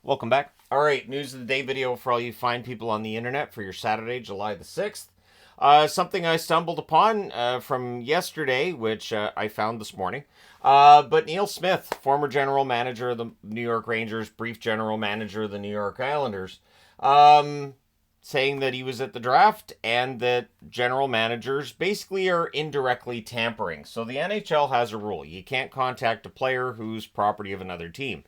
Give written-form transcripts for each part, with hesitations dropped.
Welcome back. All right, news of the day video for all you fine people on the internet for your Saturday, July the 6th. Something I stumbled upon from yesterday, which I found this morning. But Neil Smith, former general manager of the New York Rangers, brief general manager of the New York Islanders, saying that he was at the draft and that general managers basically are indirectly tampering. So the NHL has a rule. You can't contact a player who's property of another team.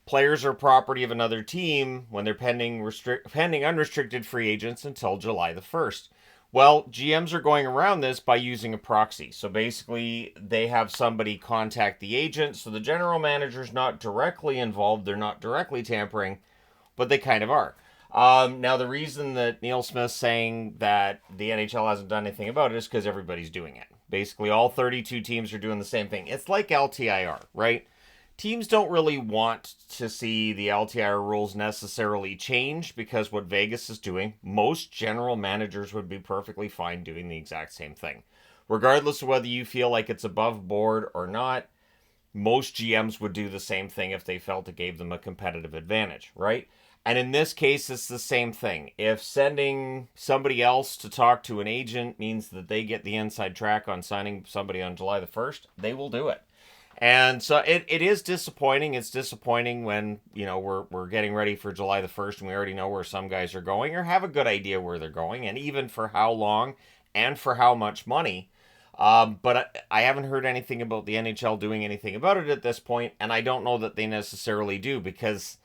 Players are property of another team when they're pending unrestricted free agents until July the 1st. Well, GMs are going around this by using a proxy. So basically, they have somebody contact the agent. So the general manager's not directly involved. They're not directly tampering, but they kind of are. Now, the reason that Neil Smith's saying that the NHL hasn't done anything about it is because everybody's doing it. Basically, all 32 teams are doing the same thing. It's like LTIR, right? Teams don't really want to see the LTIR rules necessarily change because what Vegas is doing, most general managers would be perfectly fine doing the exact same thing. Regardless of whether you feel like it's above board or not, most GMs would do the same thing if they felt it gave them a competitive advantage, right? And in this case, it's the same thing. If sending somebody else to talk to an agent means that they get the inside track on signing somebody on July the 1st, they will do it. And so it is disappointing. It's disappointing when, we're getting ready for July the 1st and we already know where some guys are going or have a good idea where they're going and even for how long and for how much money. But I haven't heard anything about the NHL doing anything about it at this point, and I don't know that they necessarily do because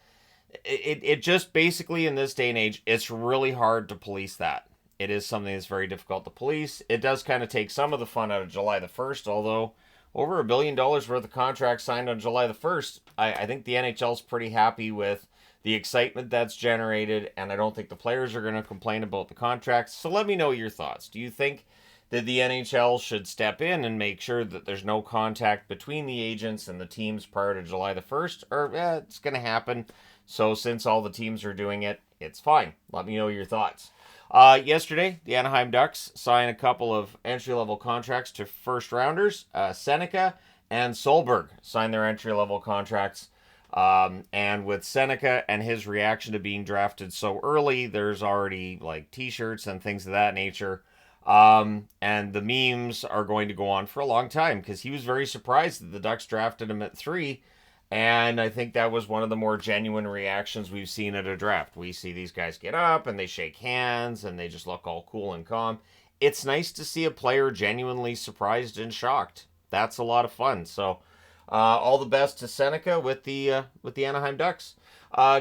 it just basically in this day and age, it's really hard to police that. It is something that's very difficult to police. It does kind of take some of the fun out of July the 1st, although over $1 billion worth of contracts signed on July the 1st. I think the NHL's pretty happy with the excitement that's generated, and I don't think the players are going to complain about the contracts. So let me know your thoughts. Do you think that the NHL should step in and make sure that there's no contact between the agents and the teams prior to July the 1st? Or it's going to happen. So since all the teams are doing it, it's fine. Let me know your thoughts. Yesterday, the Anaheim Ducks signed a couple of entry-level contracts to first-rounders. Seneca and Solberg signed their entry-level contracts. And with Seneca and his reaction to being drafted so early, there's already like T-shirts and things of that nature. And the memes are going to go on for a long time because he was very surprised that the Ducks drafted him at 3. And I think that was one of the more genuine reactions we've seen at a draft. We see these guys get up and they shake hands and they just look all cool and calm. It's nice to see a player genuinely surprised and shocked. That's a lot of fun. So, all the best to Seneca with the Anaheim Ducks.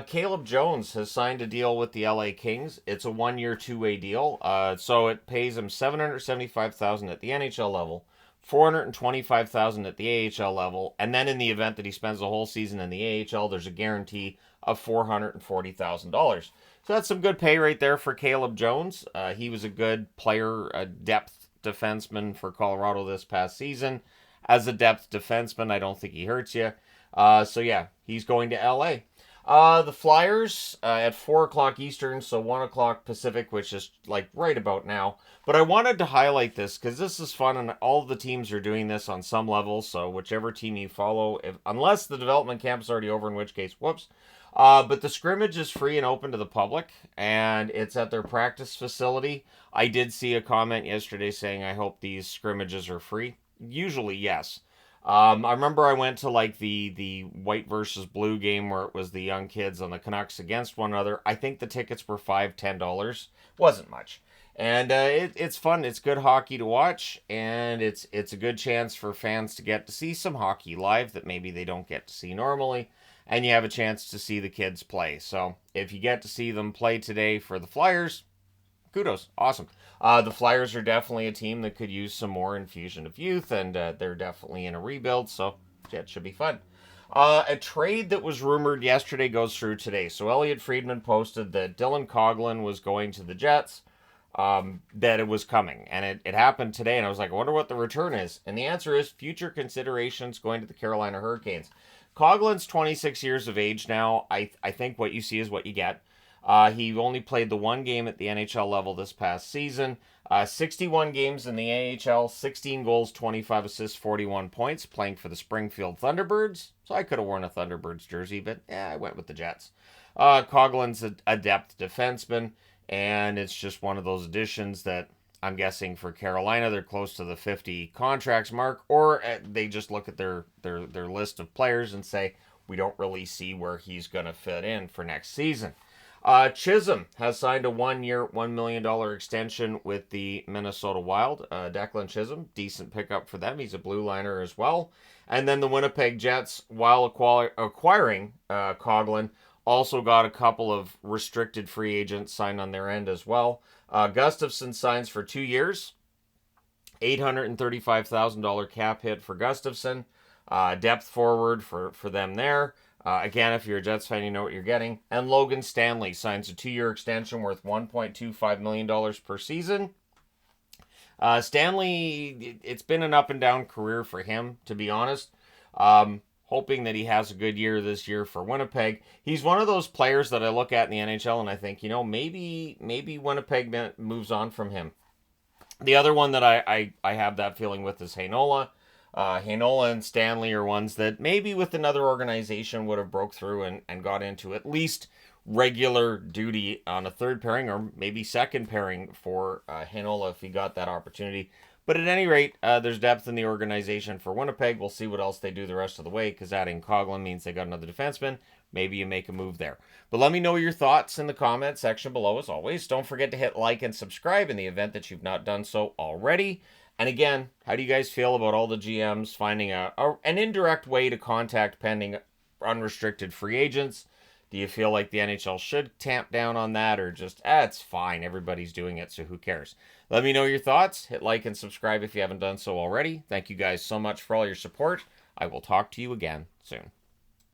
Caleb Jones has signed a deal with the LA Kings. It's a 1-year, 2-way deal. So it pays him $775,000 at the NHL level, $425,000 at the AHL level, and then in the event that he spends the whole season in the AHL, there's a guarantee of $440,000. So that's some good pay right there for Caleb Jones. He was a good player, a depth defenseman for Colorado this past season. As a depth defenseman, I don't think he hurts you. So yeah, he's going to LA. The Flyers at 4 o'clock Eastern, so 1 o'clock Pacific, which is like right about now. But I wanted to highlight this because this is fun, and all of the teams are doing this on some level. So whichever team you follow, unless the development camp is already over, in which case, whoops. But the scrimmage is free and open to the public, and it's at their practice facility. I did see a comment yesterday saying, I hope these scrimmages are free. Usually, yes. I remember I went to like the white versus blue game where it was the young kids on the Canucks against one another. I think the tickets were $5-10. Wasn't much. And it's fun. It's good hockey to watch, and it's a good chance for fans to get to see some hockey live that maybe they don't get to see normally, and you have a chance to see the kids play. So if you get to see them play today for the Flyers, kudos. Awesome. The Flyers are definitely a team that could use some more infusion of youth, and they're definitely in a rebuild, so that should be fun. A trade that was rumored yesterday goes through today. So Elliot Friedman posted that Dylan Coghlan was going to the Jets, that it was coming. And it happened today, and I was like, I wonder what the return is. And the answer is future considerations going to the Carolina Hurricanes. Coghlan's 26 years of age now. I think what you see is what you get. He only played the one game at the NHL level this past season. 61 games in the AHL, 16 goals, 25 assists, 41 points, playing for the Springfield Thunderbirds. So I could have worn a Thunderbirds jersey, but I went with the Jets. Coghlan's a depth defenseman, and it's just one of those additions that I'm guessing for Carolina, they're close to the 50 contracts mark, or they just look at their list of players and say, we don't really see where he's going to fit in for next season. Chisholm has signed a 1-year, $1 million extension with the Minnesota Wild. Declan Chisholm, decent pickup for them. He's a blue liner as well. And then the Winnipeg Jets, while acquiring Coghlan, also got a couple of restricted free agents signed on their end as well. Gustafsson signs for 2 years. $835,000 cap hit for Gustafsson. Depth forward for them there. Again, if you're a Jets fan, you know what you're getting. And Logan Stanley signs a 2-year extension worth $1.25 million per season. Stanley, it's been an up and down career for him, to be honest. Hoping that he has a good year this year for Winnipeg. He's one of those players that I look at in the NHL and I think, maybe Winnipeg moves on from him. The other one that I have that feeling with is Heinola. Heinola and Stanley are ones that maybe with another organization would have broke through and got into at least regular duty on a third pairing or maybe second pairing for Heinola if he got that opportunity. But at any rate, there's depth in the organization for Winnipeg. We'll see what else they do the rest of the way because adding Coghlan means they got another defenseman. Maybe you make a move there. But let me know your thoughts in the comment section below as always. Don't forget to hit like and subscribe in the event that you've not done so already. And again, how do you guys feel about all the GMs finding an indirect way to contact pending unrestricted free agents? Do you feel like the NHL should tamp down on that or just, it's fine, everybody's doing it, so who cares? Let me know your thoughts. Hit like and subscribe if you haven't done so already. Thank you guys so much for all your support. I will talk to you again soon.